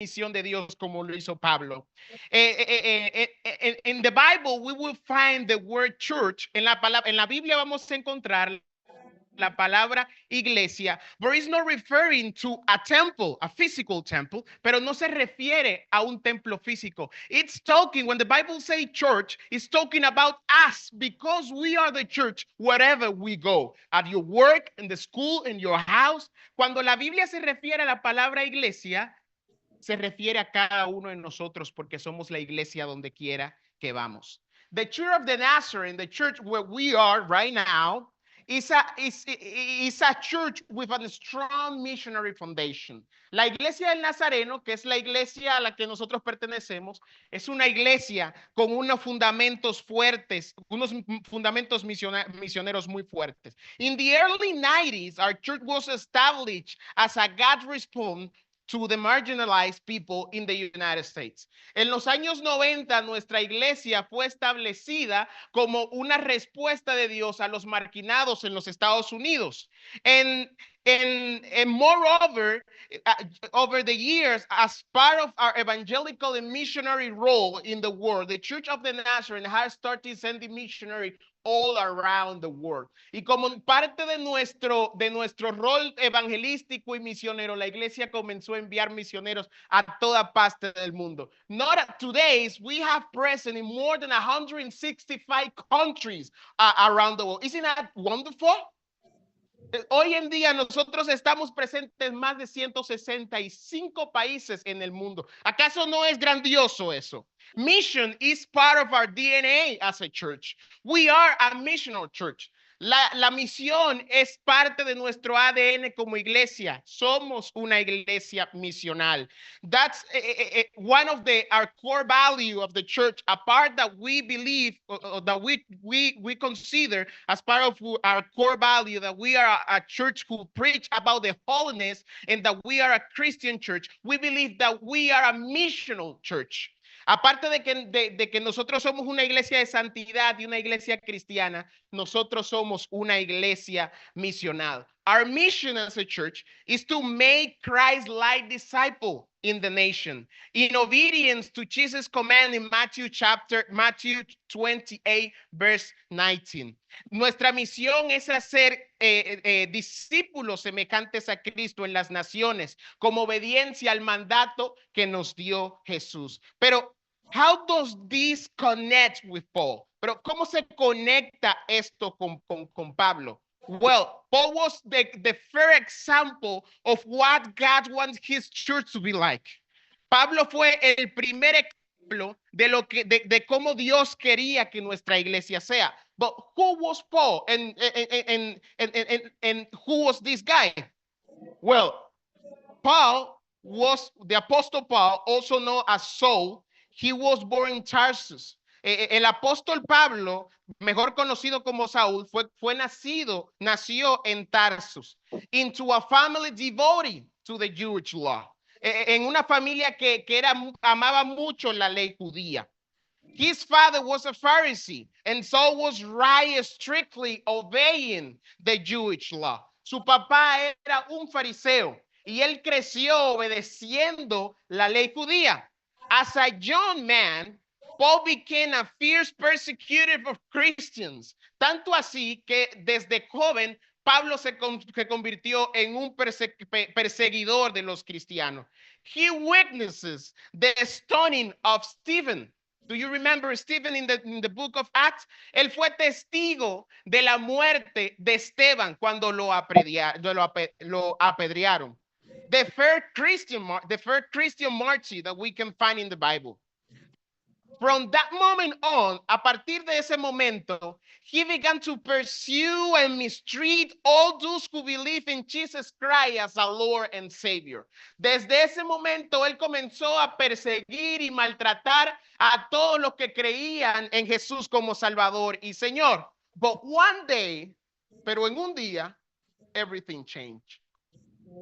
misión de Dios como lo hizo Pablo. In the Bible, we will find the word church. En la Biblia vamos a encontrar la palabra iglesia, but it's not referring to a temple, a physical temple, pero no se refiere a un templo físico. It's talking, when the Bible says church, it's talking about us because we are the church wherever we go, at your work, in the school, in your house. Cuando la Biblia se refiere a la palabra iglesia, se refiere a cada uno de nosotros porque somos la iglesia donde quiera que vamos. The Church of the Nazarene, the church where we are right now, is a church with a strong missionary foundation. La iglesia del Nazareno, que es la iglesia a la que nosotros pertenecemos, es una iglesia con unos fundamentos fuertes, unos fundamentos misioneros muy fuertes. In the early 90s, our church was established as a God response to the marginalized people in the United States. En los años 90, nuestra iglesia fue establecida como una respuesta de Dios a los marginados en los Estados Unidos. And moreover, over the years, as part of our evangelical and missionary role in the world, the Church of the Nazarene has started sending missionaries all around the world. Y como parte de nuestro rol evangelístico y misionero, la iglesia comenzó a enviar misioneros a toda parte del mundo. Not today, we have presence in more than 165 countries around the world. Isn't that wonderful? Hoy en día nosotros estamos presentes en más de 165 países en el mundo. ¿Acaso no es grandioso eso? Mission is part of our DNA as a church. We are a missional church. La misión es parte de nuestro ADN como iglesia. Somos una iglesia misional. That's one of our core value of the church, a part that we believe, that we consider as part of our core value, that we are a church who preach about the holiness and that we are a Christian church. We believe that we are a missional church. Aparte de que nosotros somos una iglesia de santidad y una iglesia cristiana, nosotros somos una iglesia misional. Our mission as a church is to make Christ-like disciple in the nation, in obedience to Jesus' command in Matthew 28, verse 19. Nuestra misión es hacer discípulos semejantes a Cristo en las naciones, como obediencia al mandato que nos dio Jesús. Pero how does this connect with Paul? Pero ¿cómo se conecta esto con Pablo? Well, Paul was the fair example of what God wants his church to be like. Pablo fue el primer ejemplo de cómo Dios quería que nuestra iglesia sea. But who was Paul and who was this guy? Well, Paul was the Apostle Paul, also known as Saul. He was born in Tarsus. El apóstol Pablo, mejor conocido como Saúl, nació en Tarsus, into a family devoted to the Jewish law, en una familia que amaba mucho la ley judía. His father was a Pharisee, and Saul was raised strictly obeying the Jewish law. Su papá era un fariseo, y él creció obedeciendo la ley judía. As a young man, Paul became a fierce persecutor of Christians, tanto así que desde joven Pablo se convirtió en un perseguidor de los cristianos. He witnesses the stoning of Stephen. Do you remember Stephen in the book of Acts? Él fue testigo de la muerte de Esteban cuando lo apedrearon. The first Christian martyr that we can find in the Bible. From that moment on, a partir de ese momento, he began to pursue and mistreat all those who believe in Jesus Christ as our Lord and Savior. Desde ese momento, él comenzó a perseguir y maltratar a todos los que creían en Jesús como Salvador y Señor. But one day, pero en un día, everything changed.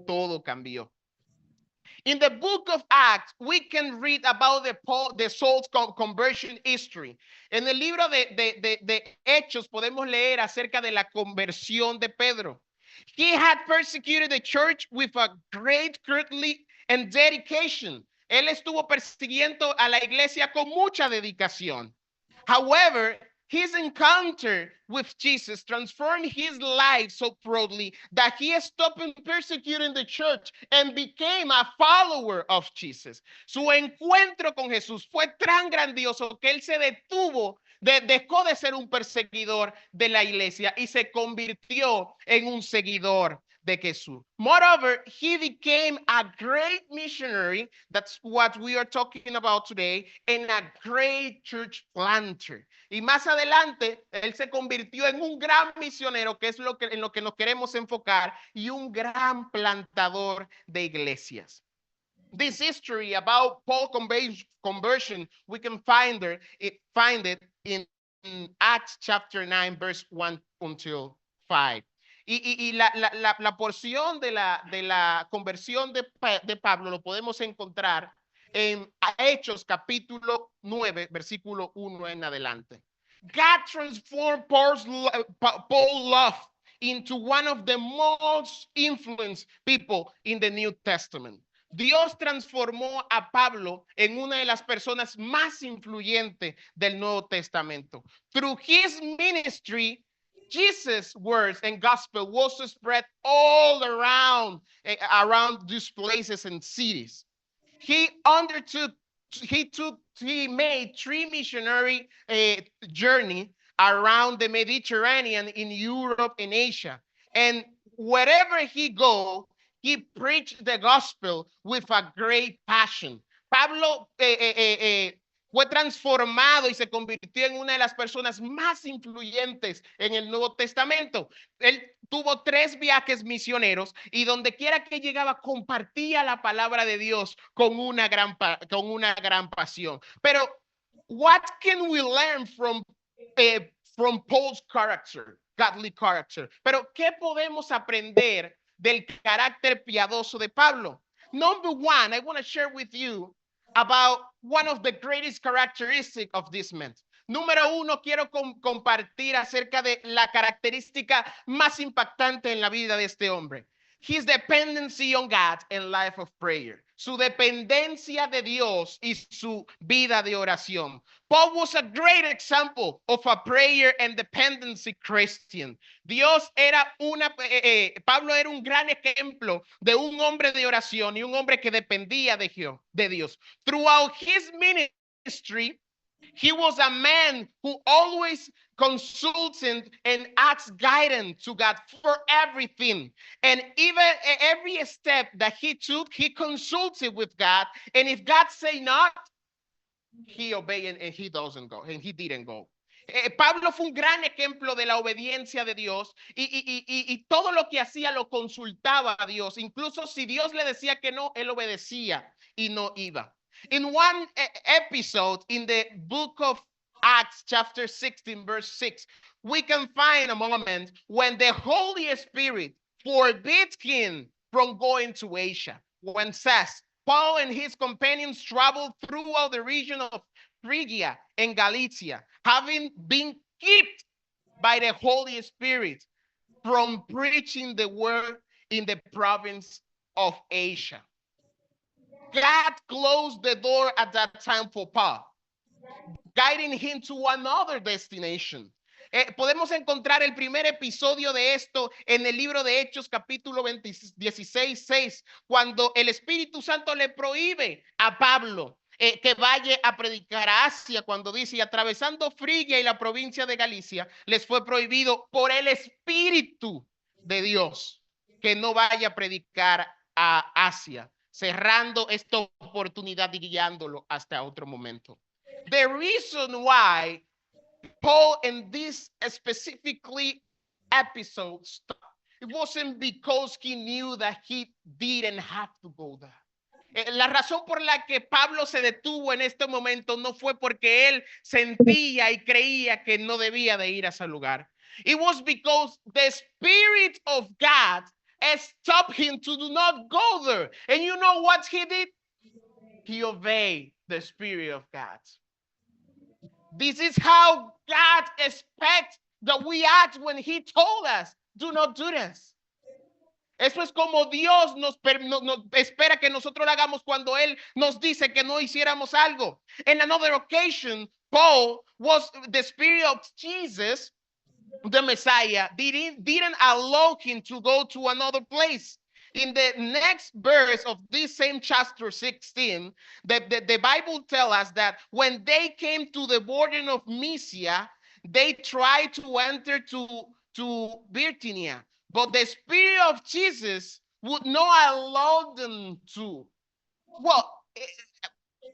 Todo cambió. In the book of Acts, we can read about the Saul's conversion history. En el libro de Hechos podemos leer acerca de la conversión de Pedro. He had persecuted the church with a great courtesy and dedication. Él estuvo persiguiendo a la iglesia con mucha dedicación. However, his encounter with Jesus transformed his life so proudly that he stopped persecuting the church and became a follower of Jesus. Su encuentro con Jesús fue tan grandioso que él se detuvo, dejó de ser un perseguidor de la iglesia y se convirtió en un seguidor de Jesús. Moreover, he became a great missionary. That's what we are talking about today, and a great church planter. Y más adelante, él se convirtió en un gran misionero, que es en lo que nos queremos enfocar, y un gran plantador de iglesias. This history about Paul's conversion, we can find it in Acts chapter 9, verse 1 until 5. Y la porción de la conversión de Pablo lo podemos encontrar en Hechos capítulo 9, versículo 1 en adelante. God transformed Paul's love into one of the most influenced people in the New Testament. Dios transformó a Pablo en una de las personas más influyentes del Nuevo Testamento. Through his ministry, Jesus' words and gospel was spread all around these places and cities. He made 3 missionary journey around the Mediterranean, in Europe and Asia. And wherever he go, he preached the gospel with a great passion. Pablo fue transformado y se convirtió en una de las personas más influyentes en el Nuevo Testamento. Él tuvo 3 viajes misioneros y donde quiera que llegaba compartía la palabra de Dios con una gran pasión. Pero what can we learn from Paul's character, godly character? Pero ¿qué podemos aprender del carácter piadoso de Pablo? Number one, I want to share with you about one of the greatest characteristics of this man. Número 1, quiero compartir acerca de la característica más impactante en la vida de este hombre. His dependency on God and life of prayer. Su dependencia de Dios y su vida de oración. Paul was a great example of a prayer and dependency Christian. Pablo era un gran ejemplo de un hombre de oración y un hombre que dependía de Dios. Throughout his ministry, he was a man who always consulted and asked guidance to God for everything. And even every step that he took, he consulted with God. And if God say not, he obeyed and he doesn't go, and he didn't go. Pablo fue un gran ejemplo de la obediencia de Dios y todo lo que hacía lo consultaba a Dios. Incluso si Dios le decía que no, él obedecía y no iba. In one episode in the book of Acts chapter 16 verse 6, we can find a moment when the Holy Spirit forbids him from going to Asia. When says, Paul and his companions traveled throughout the region of Phrygia and Galatia, having been kept by the Holy Spirit from preaching the word in the province of Asia. God closed the door at that time for Paul, guiding him to another destination. Podemos encontrar el primer episodio de esto en el libro de Hechos capítulo 16, 6, cuando el Espíritu Santo le prohíbe a Pablo que vaya a predicar a Asia, cuando dice, y atravesando Frigia y la provincia de Galicia, les fue prohibido por el Espíritu de Dios que no vaya a predicar a Asia, cerrando esta oportunidad y guiándolo hasta otro momento. The reason why Paul in this specifically episode stopped, it wasn't because he knew that he didn't have to go there. La razón por la que Pablo se detuvo en este momento no fue porque él sentía y creía que no debía de ir a ese lugar. It was because the Spirit of God stopped him to do not go there. And you know what he did? He obeyed the Spirit of God. This is how God expects that we act when he told us, do not do this. Eso es como Dios nos espera que nosotros lo hagamos cuando Él nos dice que no hiciéramos algo. In another occasion, Paul was the Spirit of Jesus, the Messiah, didn't allow him to go to another place. In the next verse of this same chapter 16, the Bible tells us that when they came to the border of Mysia, they tried to enter to Bithynia, but the Spirit of Jesus would not allow them to. Well,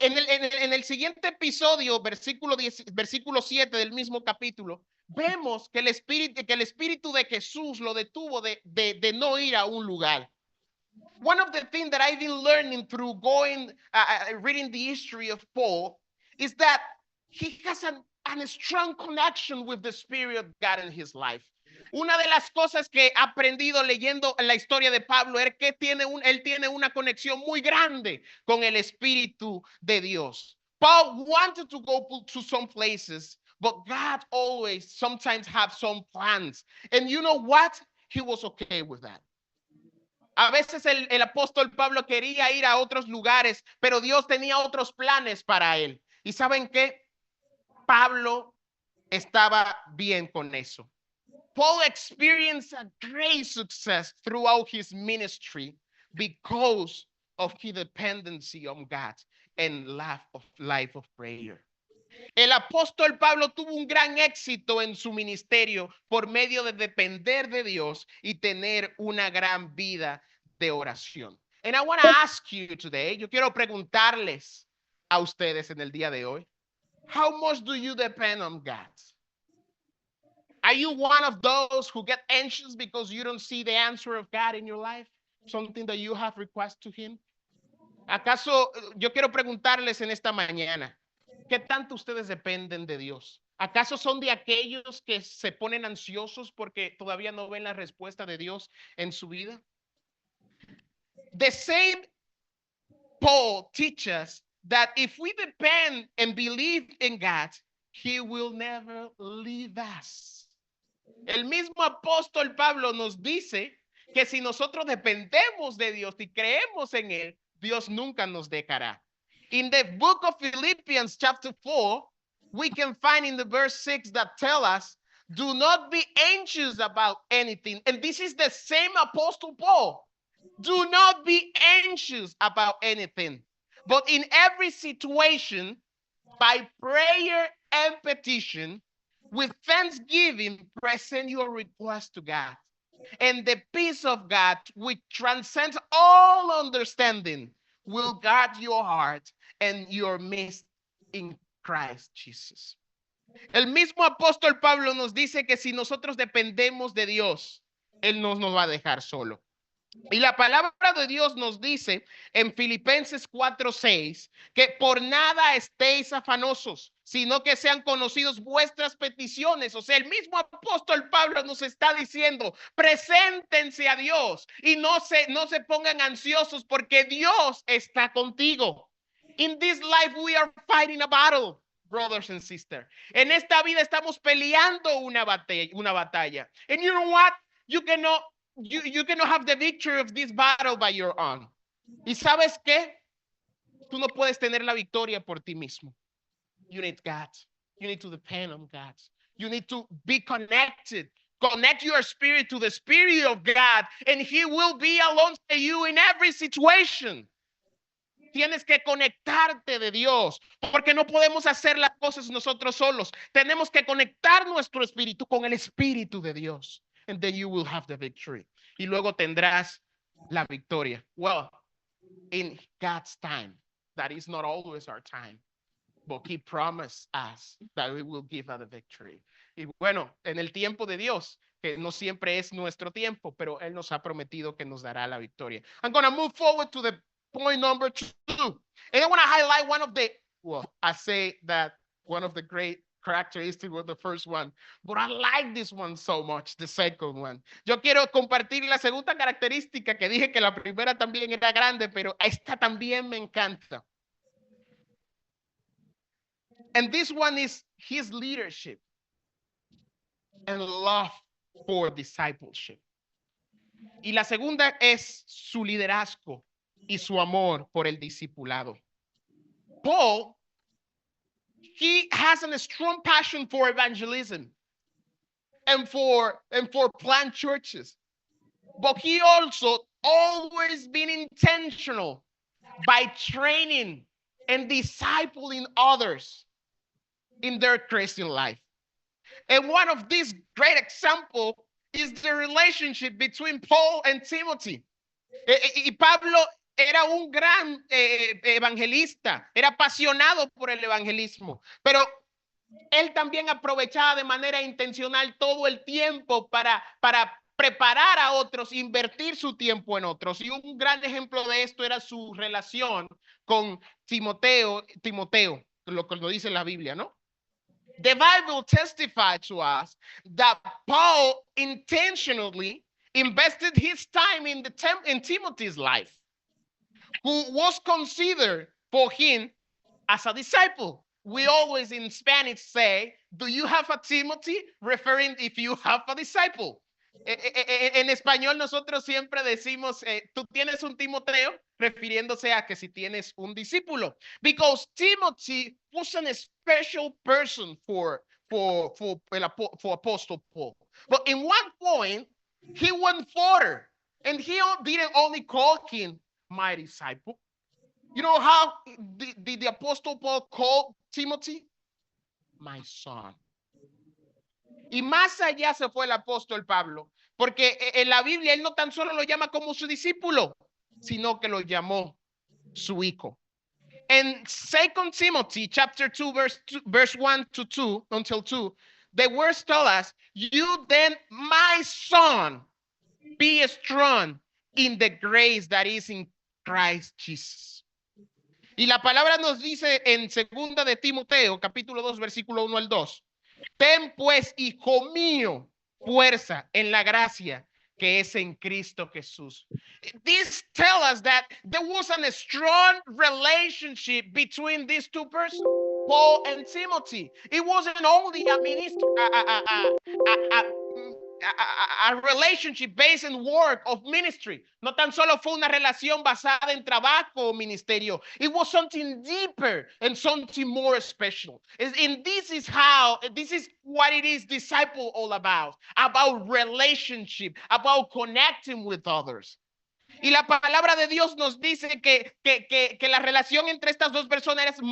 en el siguiente episodio, versículo 7 del mismo capítulo, vemos que el espíritu de Jesús lo detuvo de no ir a un lugar. One of the things that I've been learning through reading the history of Paul is that he has a strong connection with the Spirit of God in his life. Una de las cosas que he aprendido leyendo la historia de Pablo es que él tiene una conexión muy grande con el Espíritu de Dios. Paul wanted to go to some places, but God always sometimes have some plans. And you know what? He was okay with that. A veces el apóstol Pablo quería ir a otros lugares, pero Dios tenía otros planes para él. ¿Y saben qué? Pablo estaba bien con eso. Paul experienced a great success throughout his ministry because of his dependency on God and life of prayer. El apóstol Pablo tuvo un gran éxito en su ministerio por medio de depender de Dios y tener una gran vida de oración. And I want to ask you today, yo quiero preguntarles a ustedes en el día de hoy, how much do you depend on God? Are you one of those who get anxious because you don't see the answer of God in your life? Something that you have requested to him? ¿Acaso yo quiero preguntarles en esta mañana, ¿qué tanto ustedes dependen de Dios? ¿Acaso son de aquellos que se ponen ansiosos porque todavía no ven la respuesta de Dios en su vida? The same Paul teaches that if we depend and believe in God, he will never leave us. El mismo apóstol Pablo nos dice que si nosotros dependemos de Dios y creemos en Él, Dios nunca nos dejará. In the book of Philippians chapter 4, we can find in the verse 6 that tell us, do not be anxious about anything. And this is the same apostle Paul. Do not be anxious about anything, but in every situation, by prayer and petition, with thanksgiving, present your request to God. And the peace of God, which transcends all understanding, will guard your heart and your midst in Christ Jesus. El mismo apóstol Pablo nos dice que si nosotros dependemos de Dios, Él no nos va a dejar solo. Y la palabra de Dios nos dice en Filipenses 4:6 que por nada estéis afanosos, sino que sean conocidos vuestras peticiones. O sea, el mismo apóstol Pablo nos está diciendo, preséntense a Dios y no se pongan ansiosos porque Dios está contigo. In this life we are fighting a battle, brothers and sisters. En esta vida estamos peleando una batalla. And you know what? You cannot have the victory of this battle by your own. ¿Y sabes qué? Tú no puedes tener la victoria por ti mismo. You need God. You need to depend on God. You need to be connected. Connect your spirit to the Spirit of God, and He will be alongside you in every situation. Tienes que conectarte de Dios, porque no podemos hacer las cosas nosotros solos. Tenemos que conectar nuestro espíritu con el Espíritu de Dios. And then you will have the victory. Y luego tendrás la victoria. Well, in God's time, that is not always our time, but He promised us that we will give us the victory. Y bueno, en el tiempo de Dios, que no siempre es nuestro tiempo, pero Él nos ha prometido que nos dará la victoria. I'm going to move forward to the point number 2. And I want to highlight one of the, well, I say that one of the great characteristic was the first one, but I like this one so much, the second one. Yo quiero compartir la segunda característica que dije que la primera también era grande, pero esta también me encanta. And this one is his leadership and love for discipleship. Y la segunda es su liderazgo y su amor por el discipulado. Paul, he has a strong passion for evangelism and for plant churches. But he also always been intentional by training and discipling others in their Christian life. And one of these great examples is the relationship between Paul and Timothy. Y Pablo era un gran evangelista, era apasionado por el evangelismo, pero él también aprovechaba de manera intencional todo el tiempo para preparar a otros, invertir su tiempo en otros. Y un gran ejemplo de esto era su relación con Timoteo, lo que lo dice la Biblia, ¿no? The Bible testifies to us that Paul intentionally invested his time in Timothy's life, who was considered for him as a disciple. We always in Spanish say, do you have a Timothy? Referring if you have a disciple. En español nosotros siempre decimos, tú tienes un Timoteo, refiriéndose a que si tienes un discípulo. Because Timothy was a special person for Apostle Paul. But in one point, he went further, and he didn't only call him my disciple. You know how the Apostle Paul called Timothy? My son. Y más allá se fue el apóstol Pablo, porque en la Biblia él no tan solo lo llama como su discípulo, sino que lo llamó su hijo. En 2 Timothy chapter 2, verse 1 to 2, until 2, the words tell us, you then, my son, be strong in the grace that is in Christ Jesus. Y la palabra nos dice en 2 de Timoteo, capítulo 2, versículo 1 al 2. Ten pues, hijo mío, fuerza en la gracia que es en Cristo Jesús. This tells us that there was a strong relationship between these two persons, Paul and Timothy. It wasn't only a ministry, a relationship based in work of ministry. No tan solo fue una relación basada en trabajo o ministerio. It was something deeper and something more special. And this is what it is disciple all about relationship, about connecting with others. Y la palabra de Dios nos dice que la relación entre estas dos personas es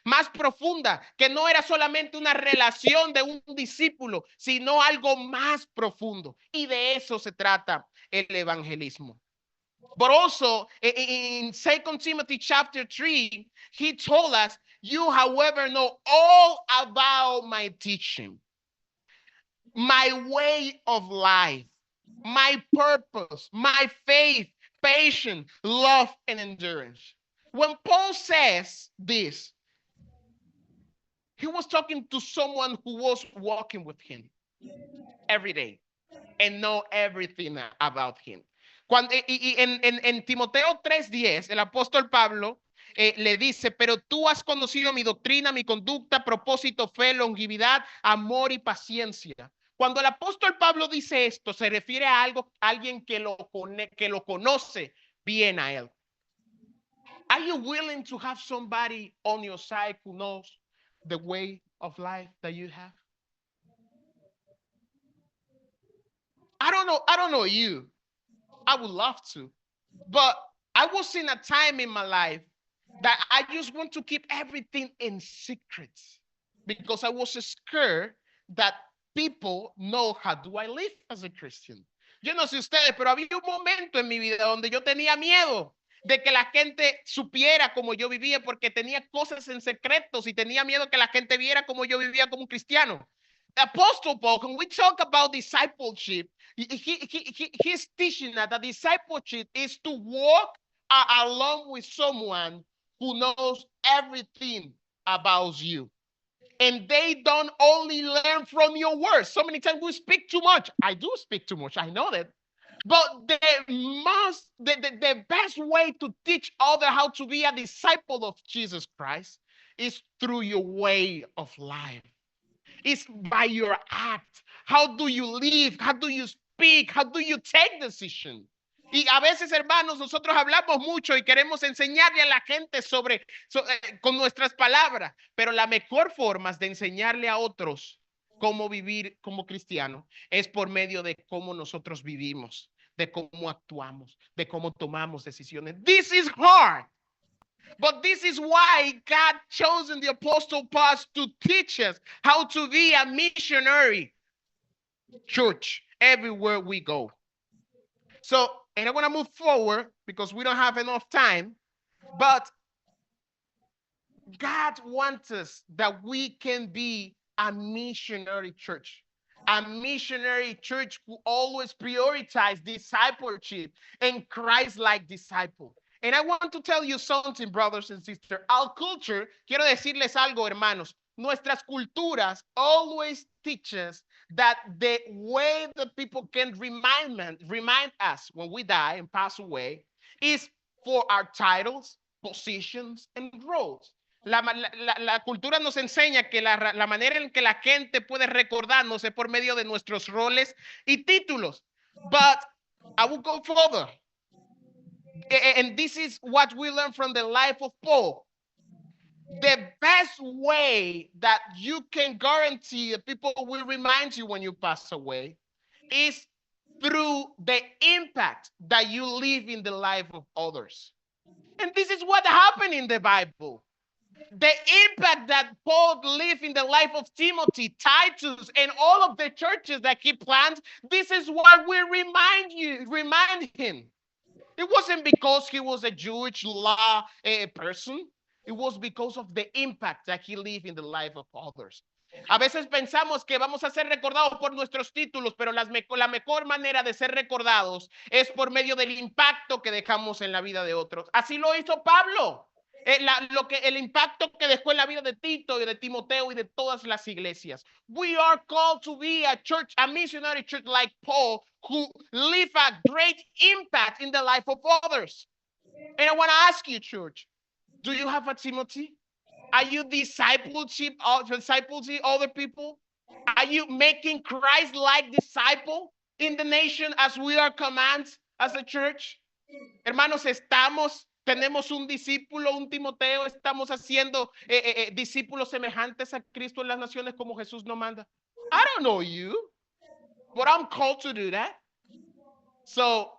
más profunda, que no era solamente una relación de un discípulo, sino algo más profundo. Y de eso se trata el evangelismo. But also in 2 Timothy chapter 3, he told us, you, however, know all about my teaching, my way of life, my purpose, my faith, patience, love, and endurance. When Paul says this, he was talking to someone who was walking with him every day and know everything about him. En Timoteo 3:10, el apóstol Pablo le dice, pero tú has conocido mi doctrina, mi conducta, propósito, fe, longevidad, amor y paciencia. Cuando el apóstol Pablo dice esto, se refiere a alguien que lo conoce bien a él. Are you willing to have somebody on your side who knows the way of life that you have? I don't know you. I would love to. But I was in a time in my life that I just want to keep everything in secret because I was scared that people know how do I live as a Christian. Yo no sé ustedes, pero había un momento en mi vida donde yo tenía miedo de que la gente supiera cómo yo vivía porque tenía cosas en secretos y tenía miedo que la gente viera cómo yo vivía como un cristiano. Apostle Paul, when we talk about discipleship, he's teaching that the discipleship is to walk along with someone who knows everything about you. And they don't only learn from your words. So many times we speak too much. I do speak too much. I know that. But the best way to teach others how to be a disciple of Jesus Christ is through your way of life. It's by your act. How do you live? How do you speak? How do you take decision? Y a veces, hermanos, nosotros hablamos mucho y queremos enseñarle a la gente con nuestras palabras, pero la mejor forma de enseñarle a otros cómo vivir como cristiano es por medio de cómo nosotros vivimos, de cómo actuamos, de cómo tomamos decisiones. This is hard. But this is why God chosen the Apostle Paul to teach us how to be a missionary church everywhere we go. So, and I want to move forward because we don't have enough time, but God wants us that we can be a missionary church. A missionary church who always prioritize discipleship and Christ-like disciple. And I want to tell you something, brothers and sisters. Our culture, quiero decirles algo, hermanos. Nuestras culturas always teach us that the way that people can remind us when we die and pass away is for our titles, positions, and roles. La cultura nos enseña que la manera en que la gente puede recordarnos es por medio de nuestros roles y títulos. But I will go further. And this is what we learn from the life of Paul. The best way that you can guarantee that people will remind you when you pass away is through the impact that you leave in the life of others. And this is what happened in the Bible. The impact that Paul lived in the life of Timothy, Titus, and all of the churches that he plants, this is what we remind him. It wasn't because he was a Jewish law person. It was because of the impact that he lived in the life of others. A veces pensamos que vamos a ser recordados por nuestros títulos, pero la mejor manera de ser recordados es por medio del impacto que dejamos en la vida de otros. Así lo hizo Pablo. El impacto que dejó en la vida de Tito y de Timoteo y de todas las iglesias. We are called to be a church, a missionary church like Paul, who leave a great impact in the life of others. And I want to ask you, church, do you have a Timothy? Are you discipleship other people? Are you making Christ-like disciple in the nation as we are commanded as a church? Hermanos, tenemos un discípulo, un Timoteo, estamos haciendo discípulos semejantes a Cristo en las naciones como Jesús nos manda. I don't know you, but I'm called to do that. So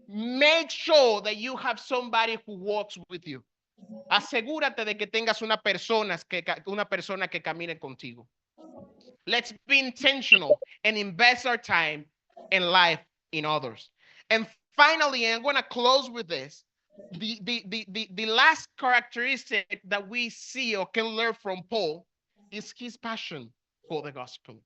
make sure that you have somebody who walks with you. Asegúrate de que tengas una persona que camine contigo. Let's be intentional and invest our time and life in others. And finally, I'm going to close with this. The last characteristic that we see or can learn from Paul is his passion for the gospel.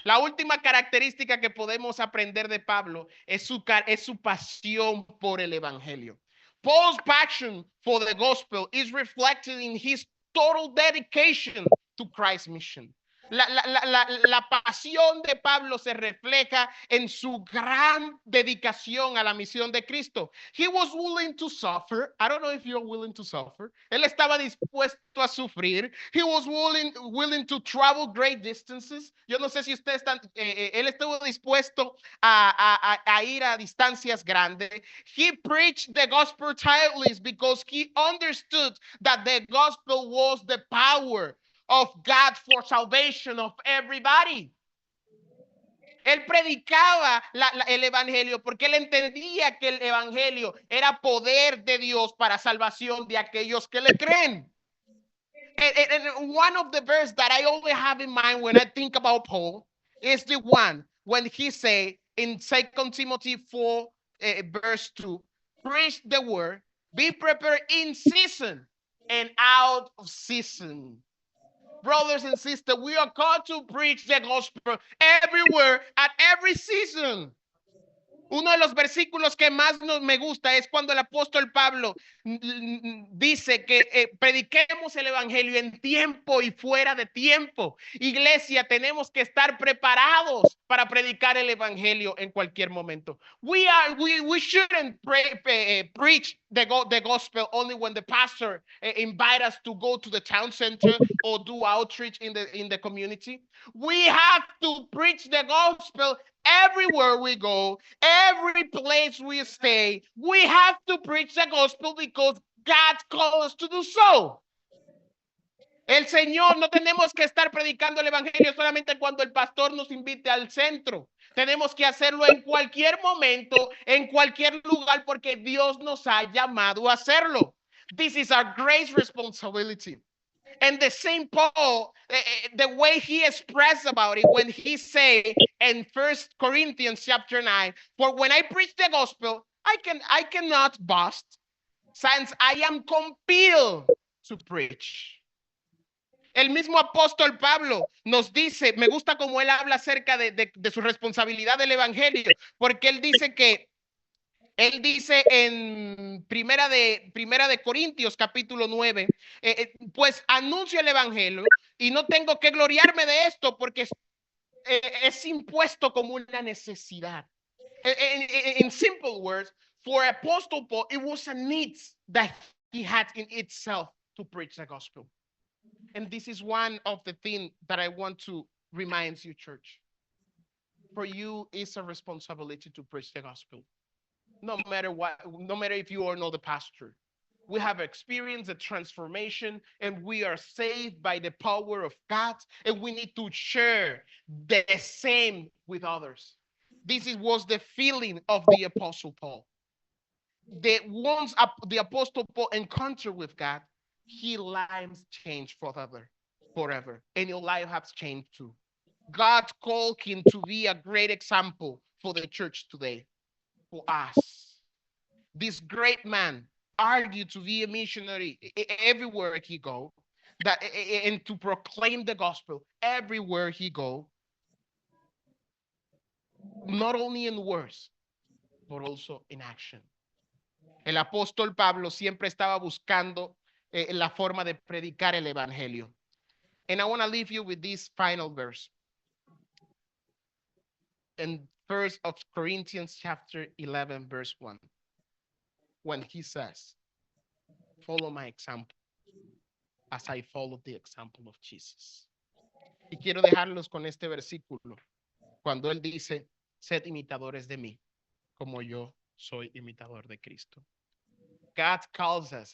La última característica que podemos aprender de Pablo es su pasión por el evangelio. Paul's passion for the gospel is reflected in his total dedication to Christ's mission. La pasión de Pablo se refleja en su gran dedicación a la misión de Cristo. He was willing to suffer. I don't know if you're willing to suffer. Él estaba dispuesto a sufrir. He was willing to travel great distances. Yo no sé si ustedes están, él estuvo dispuesto a ir a distancias grandes. He preached the gospel tirelessly because he understood that the gospel was the power of God for salvation of everybody. Él predicaba el evangelio porque él entendía que el evangelio era poder de Dios para salvación de aquellos que le creen. And one of the verses that I always have in mind when I think about Paul is the one when he say in 2 Timothy 4 verse 2, preach the word, be prepared in season and out of season. Brothers and sisters, we are called to preach the gospel everywhere at every season. Uno de los versículos que más me gusta es cuando el apóstol Pablo dice que prediquemos el evangelio en tiempo y fuera de tiempo. Iglesia, tenemos que estar preparados para predicar el evangelio en cualquier momento. We shouldn't preach the gospel only when the pastor invite us to go to the town center or do outreach in the community. We have to preach the gospel everywhere we go, every place we stay, we have to preach the gospel because God called us to do so. El Señor, no tenemos que estar predicando el evangelio solamente cuando el pastor nos invite al centro. Tenemos que hacerlo en cualquier momento, en cualquier lugar, porque Dios nos ha llamado a hacerlo. This is our great responsibility. And the same Paul, the way he expressed about it when he say in 1 Corinthians chapter 9, for when I preach the gospel, I cannot boast, since I am compelled to preach. El mismo apóstol Pablo nos dice, me gusta cómo él habla acerca de su responsabilidad del evangelio, porque él dice en Primera de Corintios capítulo 9, pues anuncio el evangelio y no tengo que gloriarme de esto porque es impuesto como una necesidad. In simple words, for Apostle Paul, it was a need that he had in itself to preach the gospel. And this is one of the things that I want to remind you, church. For you, it's a responsibility to preach the gospel. No matter what, no matter if you are not the pastor. We have experienced a transformation and we are saved by the power of God, and we need to share the same with others. This was the feeling of the Apostle Paul. Once the Apostle Paul encountered with God, his life changed forever. And your life has changed too. God called him to be a great example for the church today, for us. This great man argued to be a missionary everywhere he go, and to proclaim the gospel everywhere he go, not only in words, but also in action. El apóstol Pablo siempre estaba buscando la forma de predicar el evangelio. And I want to leave you with this final verse. In 1 Corinthians chapter 11, verse 1. When he says, follow my example as I followed the example of Jesus. Y quiero dejarlos con este versículo. Cuando él dice, sed imitadores de mí, como yo soy imitador de Cristo. God calls us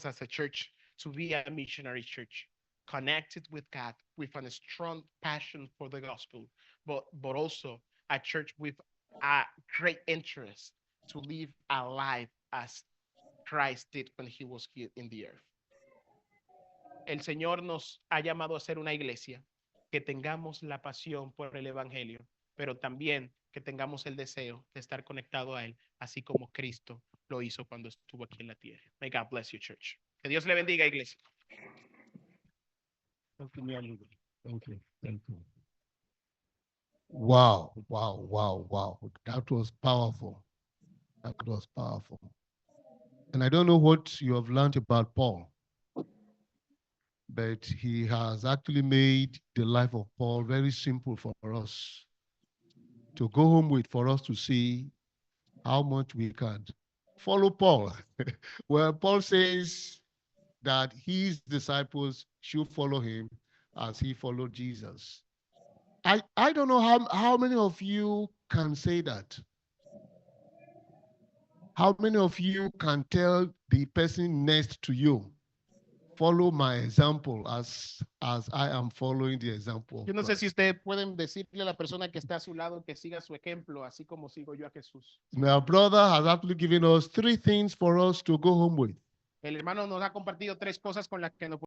as a church to be a missionary church, connected with God, with a strong passion for the gospel, but also a church with a great interest to live a life as Christ did when he was here in the earth. El Señor nos ha llamado a ser una iglesia que tengamos la pasión por el evangelio, pero también que tengamos el deseo de estar conectado a él, así como Cristo lo hizo cuando estuvo aquí en la tierra. May God bless you, church. Que Dios le bendiga, iglesia. Thank you. Wow. That was powerful. And I don't know what you have learned about Paul, but he has actually made the life of Paul very simple for us to go home with, for us to see how much we can follow Paul. Well, Paul says that his disciples should follow him as he followed Jesus. I don't know how many of you can say that. How many of you can tell the person next to you, follow my example as I am following the example of Yo no sé Christ? si ustedes pueden decirle a la persona que está a su lado que siga su ejemplo, así como sigo yo a Jesús. My brother has actually given us 3 things for us to go home with. El hermano nos ha compartido 3 cosas con las que nos